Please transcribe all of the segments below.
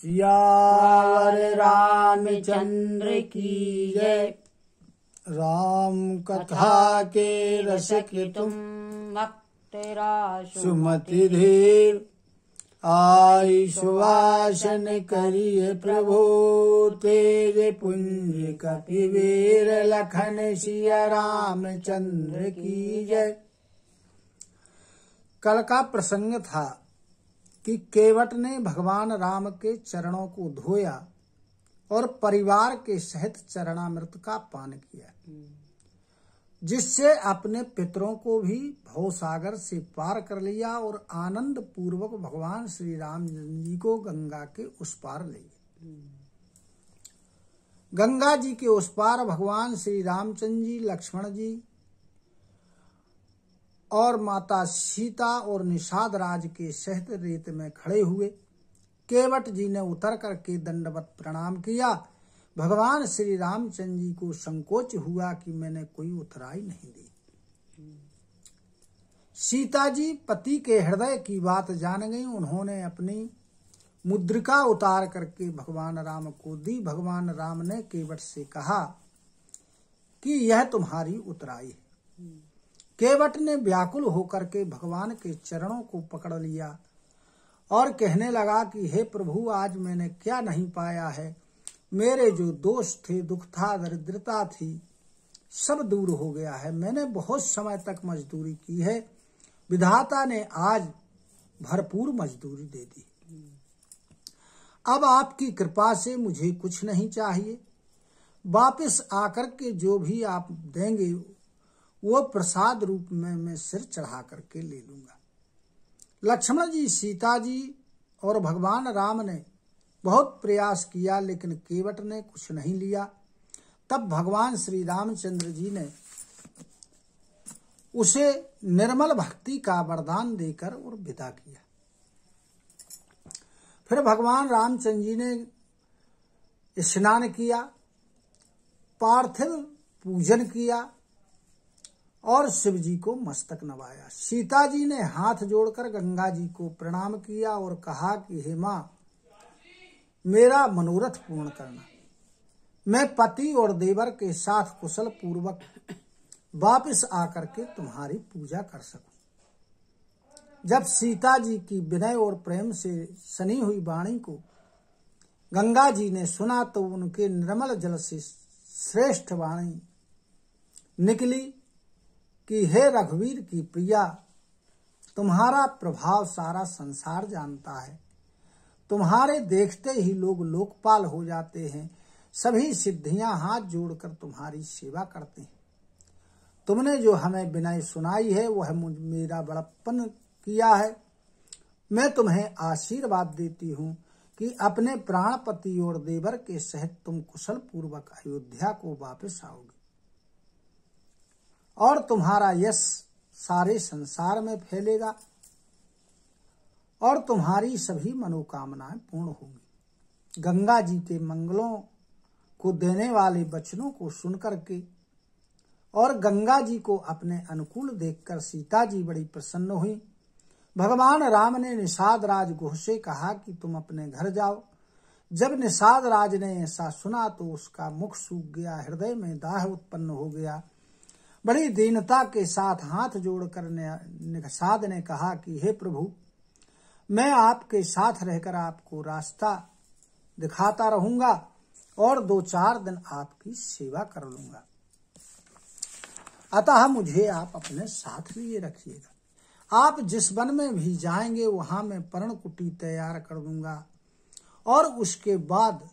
सियावर रामचंद्र की जय। राम कथा के रस की तुम सुमति धीर, आई सुवासन करिए प्रभु, तेज पुंज कपिवीर लखन सिया रामचंद्र की जय। कल का प्रसंग था कि केवट ने भगवान राम के चरणों को धोया और परिवार के सहित चरणामृत का पान किया, जिससे अपने पितरों को भी भवसागर से पार कर लिया और आनंद पूर्वक भगवान श्री राम जी को गंगा के उस पार ले गए। गंगा जी के उस पार भगवान श्री रामचंद्र जी, लक्ष्मण जी और माता सीता और निषाद राज के सहित रेत में खड़े हुए। केवट जी ने उतर करके दंडवत प्रणाम किया। भगवान श्री रामचंद्र जी को संकोच हुआ कि मैंने कोई उतराई नहीं दी। सीता जी पति के हृदय की बात जान गई। उन्होंने अपनी मुद्रिका उतार करके भगवान राम को दी। भगवान राम ने केवट से कहा कि यह तुम्हारी उतराई है। केवट ने व्याकुल होकर के भगवान के चरणों को पकड़ लिया और कहने लगा कि हे प्रभु, आज मैंने क्या नहीं पाया है। मेरे जो दोष थे, दुख था, दरिद्रता थी, सब दूर हो गया है। मैंने बहुत समय तक मजदूरी की है, विधाता ने आज भरपूर मजदूरी दे दी। अब आपकी कृपा से मुझे कुछ नहीं चाहिए। वापस आकर के जो भी आप देंगे वो प्रसाद रूप में मैं सिर चढ़ा करके ले लूंगा। लक्ष्मण जी, सीता जी और भगवान राम ने बहुत प्रयास किया, लेकिन केवट ने कुछ नहीं लिया। तब भगवान श्री रामचंद्र जी ने उसे निर्मल भक्ति का वरदान देकर और विदा किया। फिर भगवान रामचंद्र जी ने स्नान किया, पार्थिव पूजन किया और शिव जी को मस्तक नवाया। सीता जी ने हाथ जोड़कर गंगा जी को प्रणाम किया और कहा कि हे मां, मेरा मनोरथ पूर्ण करना, मैं पति और देवर के साथ कुशल पूर्वक वापस आकर के तुम्हारी पूजा कर सकूं। जब सीता जी की विनय और प्रेम से सनी हुई वाणी को गंगा जी ने सुना तो उनके निर्मल जल से श्रेष्ठ वाणी निकली कि हे रघुवीर की प्रिया, तुम्हारा प्रभाव सारा संसार जानता है। तुम्हारे देखते ही लोग लोकपाल हो जाते हैं। सभी सिद्धियां हाथ जोड़कर तुम्हारी सेवा करते हैं। तुमने जो हमें विनय सुनाई है वह मेरा बड़प्पन किया है। मैं तुम्हें आशीर्वाद देती हूँ कि अपने प्राणपति और देवर के सहित तुम कुशल पूर्वक अयोध्या को वापस आओगे और तुम्हारा यश सारे संसार में फैलेगा और तुम्हारी सभी मनोकामनाएं पूर्ण होंगी। गंगा जी के मंगलों को देने वाले वचनों को सुनकर के और गंगा जी को अपने अनुकूल देखकर सीता जी बड़ी प्रसन्न हुई। भगवान राम ने निषाद राज गुह से कहा कि तुम अपने घर जाओ। जब निषाद राज ने ऐसा सुना तो उसका मुख सूख गया, हृदय में दाह उत्पन्न हो गया। बड़ी दीनता के साथ हाथ जोड़कर निषाद ने कहा कि हे प्रभु, मैं आपके साथ रहकर आपको रास्ता दिखाता रहूंगा और 2-4 दिन आपकी सेवा कर लूंगा। अतः मुझे आप अपने साथ लिए रखिएगा। आप जिस वन में भी जाएंगे वहां मैं पर्णकुटी तैयार कर दूंगा और उसके बाद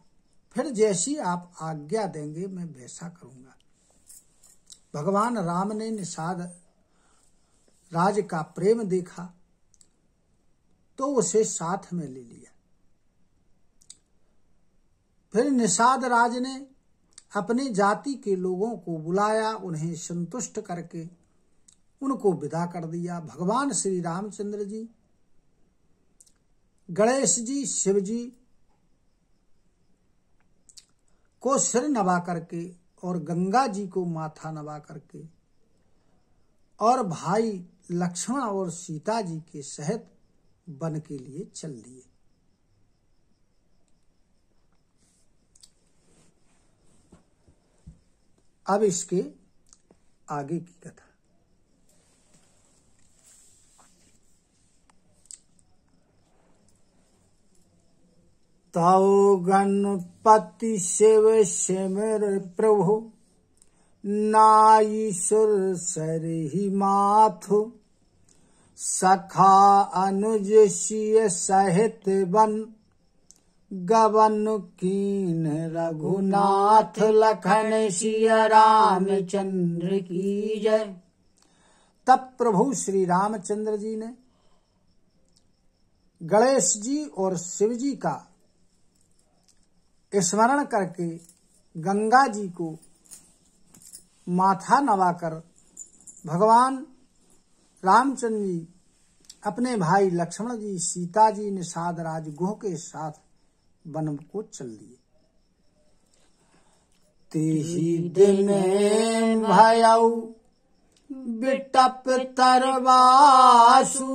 फिर जैसी आप आज्ञा देंगे मैं वैसा करूंगा। भगवान राम ने निषाद राज का प्रेम देखा तो उसे साथ में ले लिया। फिर निषाद राज ने अपनी जाति के लोगों को बुलाया, उन्हें संतुष्ट करके उनको विदा कर दिया। भगवान श्री रामचंद्र जी, गणेश जी, शिव जी को सिर नवा करके और गंगा जी को माथा नवा करके और भाई लक्ष्मण और सीता जी के सहित वन के लिए चल दिए। अब इसके आगे की कथा। तौ गणपति शिव सिमर प्रभु, नाई सुर सरहि माथु। सखा अनुज सिय सहित बन, गवन कीन रघुनाथ। लखन सिया रामचंद्र की जय। तब प्रभु श्री रामचंद्र जी ने गणेश जी और शिव जी का स्मरण करके गंगा जी को माथा नवाकर भगवान रामचंद्र जी अपने भाई लक्ष्मण जी, सीता जी, निषाद राज गुह के साथ वन को चल दिए। तेहि दिन भयउ बिटप तरवासु,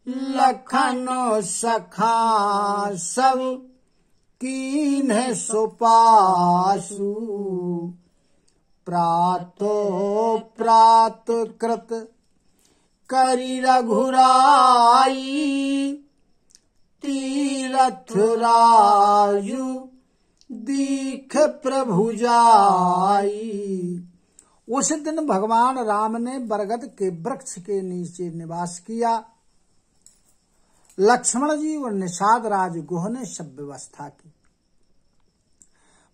लखन सखा सब कीन्ह सुपासु। प्रातो प्रात कृत करि रघुराई, तीरथ राजु दीख प्रभु जाई। उस दिन भगवान राम ने बरगद के वृक्ष के नीचे निवास किया। लक्ष्मण जी और निषाद राज गुह ने सब व्यवस्था की।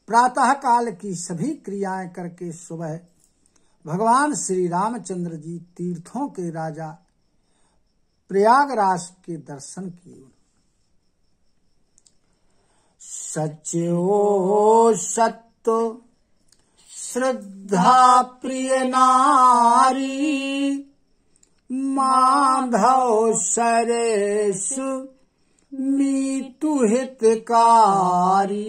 प्रातः काल की सभी क्रियाएं करके सुबह भगवान श्री रामचंद्र जी तीर्थों के राजा प्रयागराज के दर्शन किए। सच्चो सत्तो श्रद्धा प्रिय नारी, माधव सरेसु मीतु हितकारी।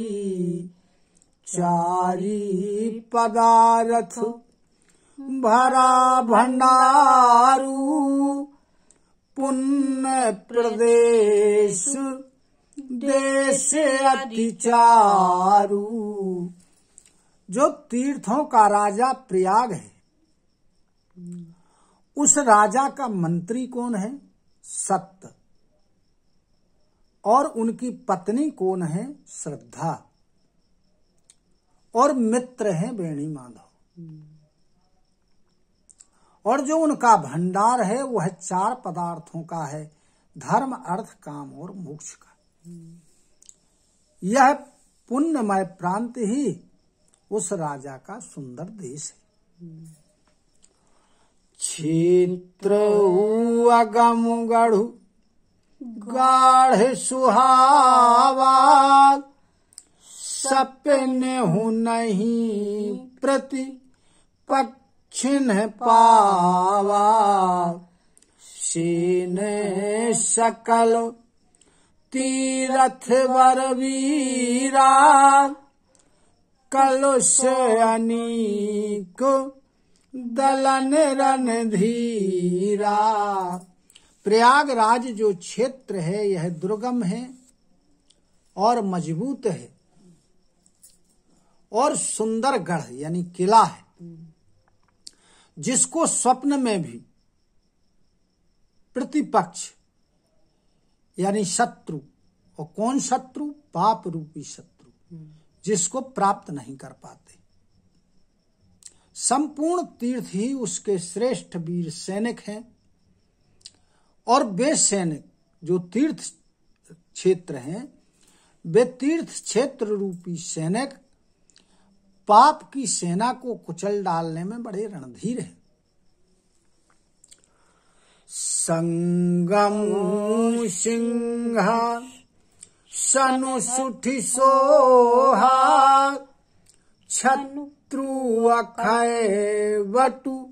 चारी पदारथ भरा भंडारू, पुण्य प्रदेश देश अति चारू। जो तीर्थों का राजा प्रयाग है, उस राजा का मंत्री कौन है? सत्य। और उनकी पत्नी कौन है? श्रद्धा। और मित्र है वेणी माधव। और जो उनका भंडार है वह 4 पदार्थों का है, धर्म अर्थ काम और मोक्ष का। यह पुण्यमय प्रांत ही उस राजा का सुंदर देश है। क्षेत्र अगम गढ़ु गाढ़ सुहावा, सपने हूँ नहीं प्रति पक्षिन पावा। सीने सकल तीरथ वर वीरा, कलुष अनीक दलन रणधीरा। प्रयागराज जो क्षेत्र है यह दुर्गम है और मजबूत है और सुंदर गढ़ यानी किला है, जिसको स्वप्न में भी प्रतिपक्ष यानी शत्रु, और कौन शत्रु? पाप रूपी शत्रु, जिसको प्राप्त नहीं कर पाते। संपूर्ण तीर्थ ही उसके श्रेष्ठ वीर सैनिक हैं। और वे सैनिक जो तीर्थ क्षेत्र हैं, वे तीर्थ क्षेत्र रूपी सैनिक पाप की सेना को कुचल डालने में बड़े रणधीर हैं। संगम सिंह सनु सुठि सोहा, छत्रु अखय वटु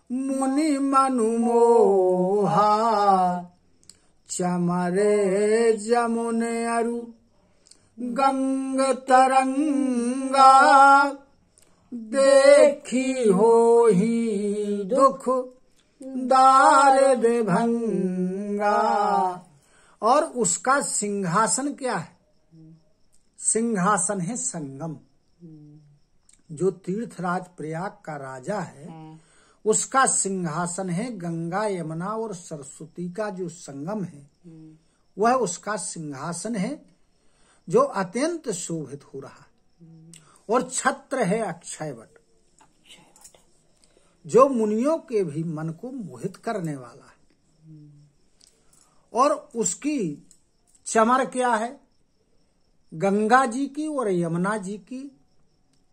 मुनि मनु मोहा। चमरे जमुन अरु गंग तरंगा, देखी हो ही दुख दारिद भंगा। और उसका सिंहासन क्या है? सिंहासन है संगम, जो तीर्थराज प्रयाग का राजा है, उसका सिंहासन है। गंगा यमुना और सरस्वती का जो संगम है वह उसका सिंहासन है, जो अत्यंत शोभित हो रहा है। और छत्र है अक्षयवट, जो मुनियों के भी मन को मोहित करने वाला है। और उसकी चमर क्या है? गंगा जी की और यमुना जी की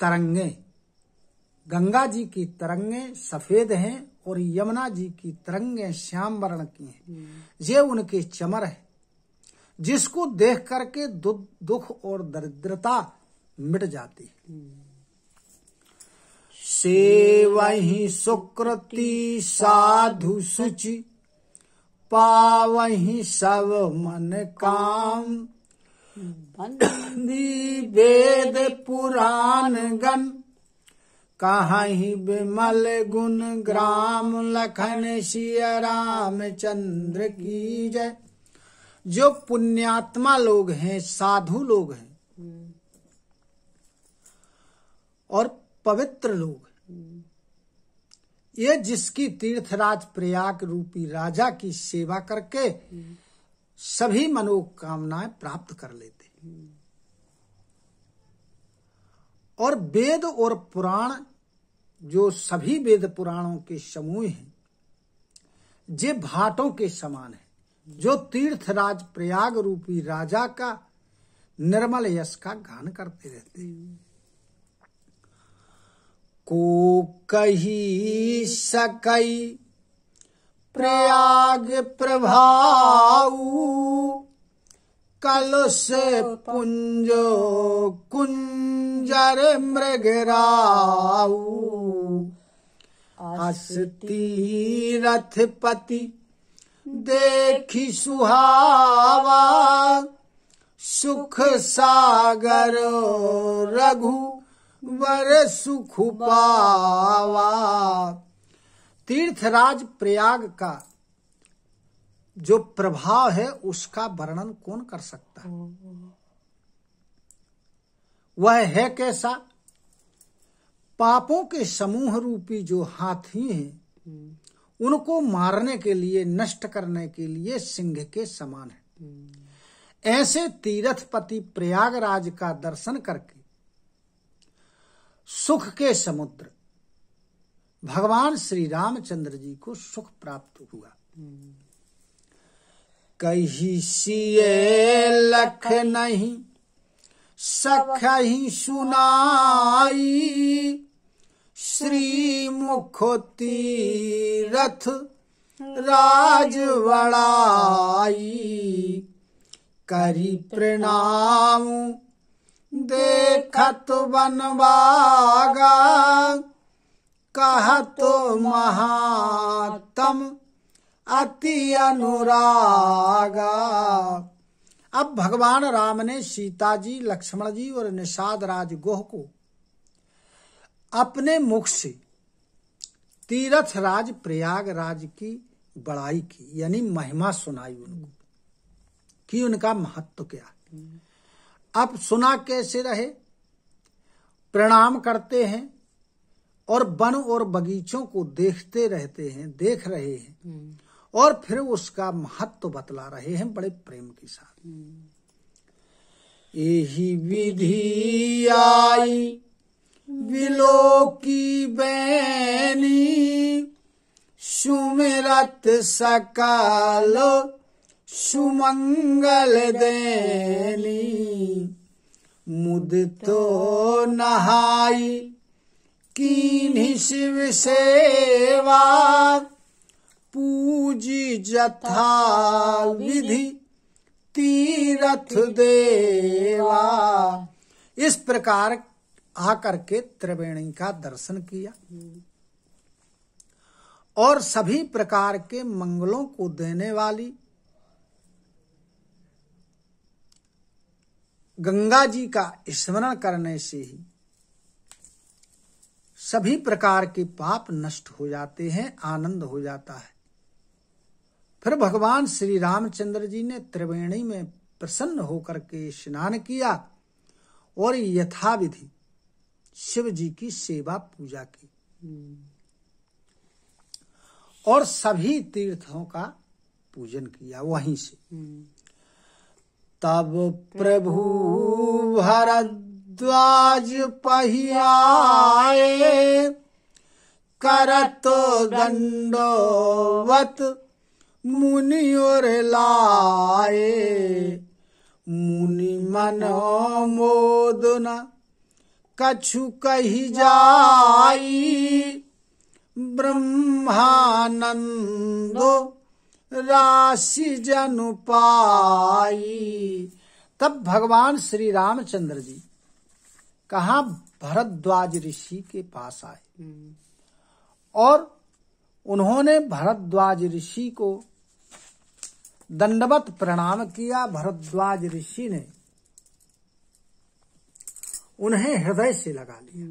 तरंगे। गंगा जी की तरंगे सफेद हैं और यमुना जी की तरंगे श्याम वर्ण की हैं। ये उनके चमर है, जिसको देख करके दुख और दरिद्रता मिट जाती है। सेवहि सुकृति साधु सुचि, पावहि सब मन काम। वेद पुराण गण, कहाहि विमल गुण ग्राम। लखन सिया रामचंद्र की जय। जो पुण्यात्मा लोग हैं, साधु लोग हैं और पवित्र लोग हैं, ये जिसकी तीर्थराज प्रयाग रूपी राजा की सेवा करके सभी मनोकामनाएं प्राप्त कर लेते हैं। और वेद और पुराण, जो सभी वेद पुराणों के समूह हैं, जे भाटों के समान है, जो तीर्थराज प्रयाग रूपी राजा का निर्मल यश का गान करते रहते हैं। को कही सकई प्रयाग प्रभाऊ, कलुष पुंजो कुंजर मृगराऊ। अस्ति रथपति देखी सुहावा, सुख सागर रघु वर सुख पावा। तीर्थराज प्रयाग का जो प्रभाव है उसका वर्णन कौन कर सकता है? वह है कैसा? पापों के समूह रूपी जो हाथी हैं, उनको मारने के लिए, नष्ट करने के लिए सिंह के समान है। ऐसे तीर्थपति प्रयागराज का दर्शन करके सुख के समुद्र भगवान श्री रामचंद्र जी को सुख प्राप्त हुआ। कही सिए लख नहीं सखहि सुनाई, श्री मुख तीरथ राज बड़ाई। करी प्रणाम देखत बनवागा, कहत महात्म अति अनुरागा। अब भगवान राम ने सीता जी, लक्ष्मण जी और निषाद राज गोह को अपने मुख से तीर्थ राज प्रयागराज की बड़ाई की, यानी महिमा सुनाई उनको कि उनका महत्व क्या। अब सुना कैसे रहे? प्रणाम करते हैं और वन और बगीचों को देखते रहते हैं, देख रहे हैं और फिर उसका महत्व बतला रहे हैं बड़े प्रेम के साथ। यही विधि आई विलोकी बैनी, सुमिरत सकल सुमंगल देनी। मुदितो नहाई कीन्हि शिव सेवा, पूजी जथा विधि तीरथ देवा। इस प्रकार आकर के त्रिवेणी का दर्शन किया और सभी प्रकार के मंगलों को देने वाली गंगा जी का स्मरण करने से ही सभी प्रकार के पाप नष्ट हो जाते हैं, आनंद हो जाता है। फिर भगवान श्री रामचंद्र जी ने त्रिवेणी में प्रसन्न होकर के स्नान किया और यथाविधि शिव जी की सेवा पूजा की और सभी तीर्थों का पूजन किया वहीं से। तब प्रभु भरद्वाज पहियाए करत दंडवत मुनि और लाए। मुनि मन मोदन कछु कही जाई ब्रह्मानंदो राशि जनु पाई। तब भगवान श्री रामचंद्र जी कहाँ भरद्वाज ऋषि के पास आए और उन्होंने भरद्वाज ऋषि को दंडवत प्रणाम किया। भरद्वाज ऋषि ने उन्हें हृदय से लगा लिया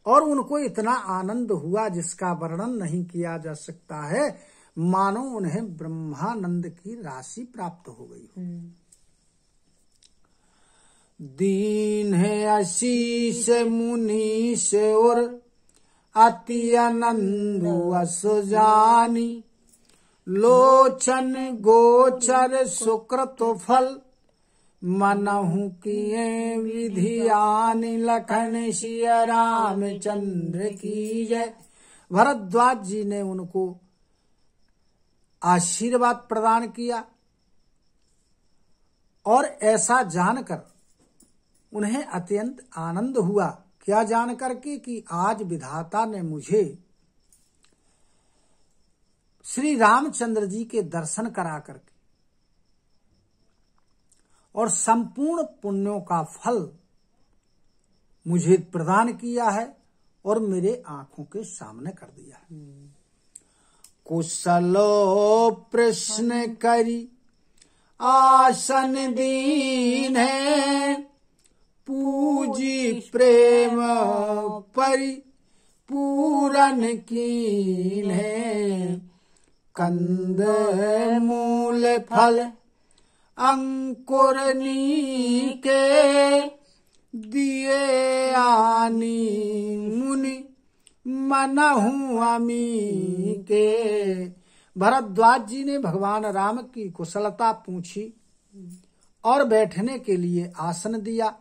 और उनको इतना आनंद हुआ जिसका वर्णन नहीं किया जा सकता है, मानो उन्हें ब्रह्मानंद की राशि प्राप्त हो गई हो। दीन है आशीष मुनि से और अति आनंद असो जानी। लोचन गोचर सुकृत फल मनहु किए विधियानि। लखन सिया रामचंद्र की जय। भरद्वाज जी ने उनको आशीर्वाद प्रदान किया और ऐसा जानकर उन्हें अत्यंत आनंद हुआ। क्या जानकर के कि आज विधाता ने मुझे श्री रामचंद्र जी के दर्शन करा करके और संपूर्ण पुण्यों का फल मुझे प्रदान किया है और मेरे आंखों के सामने कर दिया है। कुशलो प्रश्न करी आसन दीन है। पूजी प्रेम परि पूरन कीन है। कंद मूल फल अंकुर नीके दिए आनी। मुनि मनहु अमी के। भरद्वाज जी ने भगवान राम की कुशलता पूछी और बैठने के लिए आसन दिया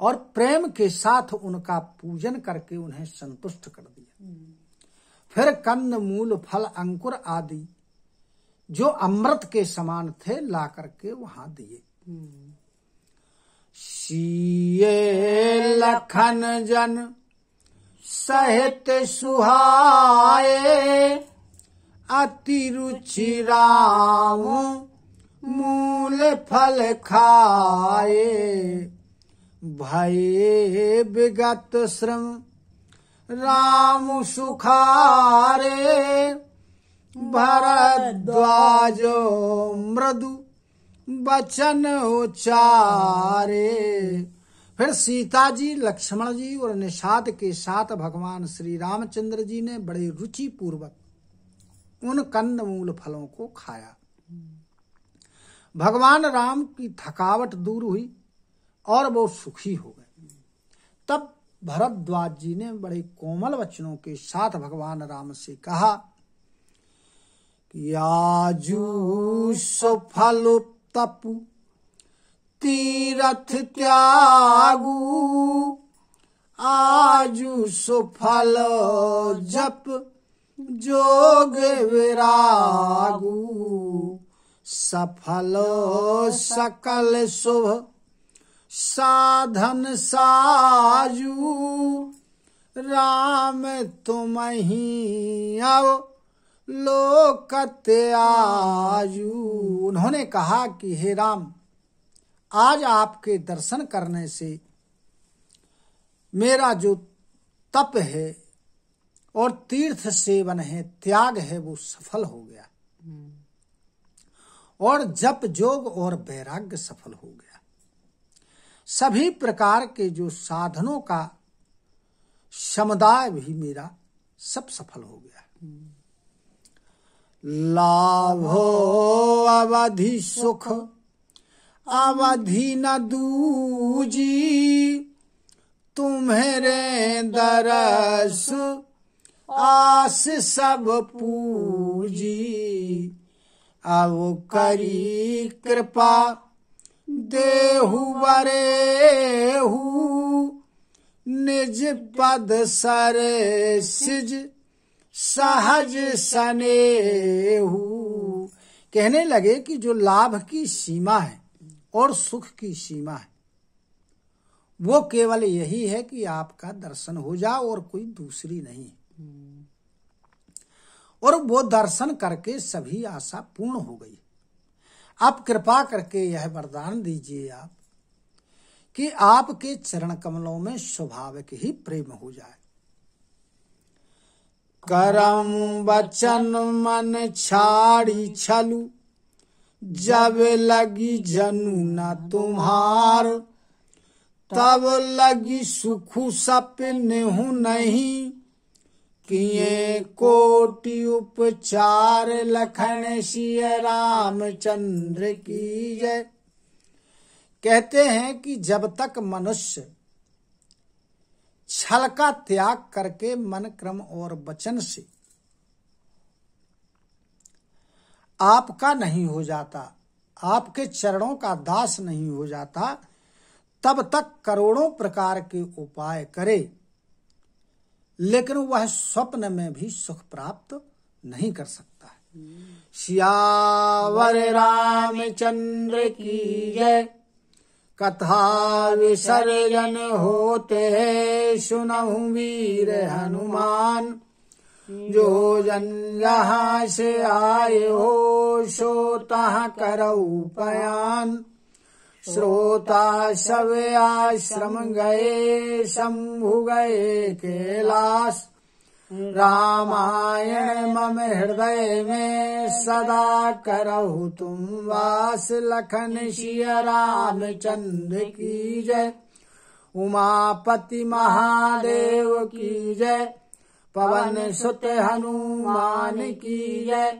और प्रेम के साथ उनका पूजन करके उन्हें संतुष्ट कर दिया। फिर कंद मूल फल अंकुर आदि जो अमृत के समान थे ला करके वहां दिए। सीए लखन जन सहित सुहाए। अति रुचि राम मूल फल खाए। भये विगत श्रम राम सुखारे। भरद्वाजो मृदु बचन उचारे। फिर सीता जी, लक्ष्मण जी और निषाद के साथ भगवान श्री रामचंद्र जी ने बड़े रुचि पूर्वक उन कंद मूल फलों को खाया। भगवान राम की थकावट दूर हुई और वो सुखी हो गए। तब भरद्वाज जी ने बड़े कोमल वचनों के साथ भगवान राम से कहा कि आजू सफल तपु तीरथ त्यागू। आजू सफल जप जोग विरागू। सफल सकल शुभ साधन साजू। राम तुम ही आओ लोकत आजू। उन्होंने कहा कि हे राम, आज आपके दर्शन करने से मेरा जो तप है और तीर्थ सेवन है, त्याग है, वो सफल हो गया और जप जोग और वैराग्य सफल हो गया। सभी प्रकार के जो साधनों का समुदाय भी मेरा सब सफल हो गया। लाभो अवधि सुख अवधि न दूजी, तुम्हेरे दरस आस सब पूजी। अब करी कृपा देहु बरेहु, निज पद सर सिज सहज सनेहु। कहने लगे कि जो लाभ की सीमा है और सुख की सीमा है वो केवल यही है कि आपका दर्शन हो जाए और कोई दूसरी नहीं। और वो दर्शन करके सभी आशा पूर्ण हो गई। आप कृपा करके यह वरदान दीजिए आप कि आपके चरण कमलों में स्वाभाविक ही प्रेम हो जाए। करम वचन मन छाड़ी छलु, जब लगी जनु न तुम्हार। तब लगी सुखु सपनेहु नहीं, किए कोटि उपचार। लखन सिय रामचंद्र की जय। कहते हैं कि जब तक मनुष्य छल का त्याग करके मन क्रम और वचन से आपका नहीं हो जाता, आपके चरणों का दास नहीं हो जाता, तब तक करोड़ों प्रकार के उपाय करे, लेकिन वह स्वप्न में भी सुख प्राप्त नहीं कर सकता है। सियावर रामचंद्र की जय। कथा विसर्जन होते सुनहु वीर हनुमान। जो जन जहाँ से आए हो सो तहाँ करऊ पयान। श्रोता सब आश्रम गए शंभु गए कैलाश। रामायण मम हृदय में सदा करहु तुम वास। लखन सिय रामचंद्र की जय। उमापति महादेव की जय। पवन सुत हनुमान की जय।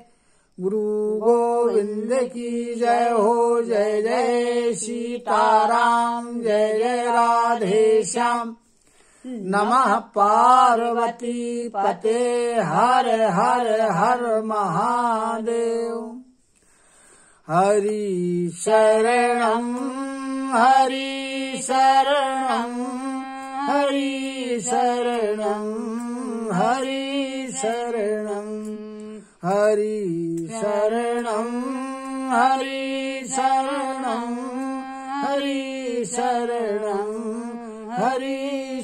गुरु गोविंद की जय हो। जय जय सीताराम जय जय राधे श्याम। नमः पार्वती पते हर हर हर महादेव। हरि शरणं हरि शरणं हरि शरणं हरि शरणं हरि शरणं हरि शरणं हरि शरणं हरि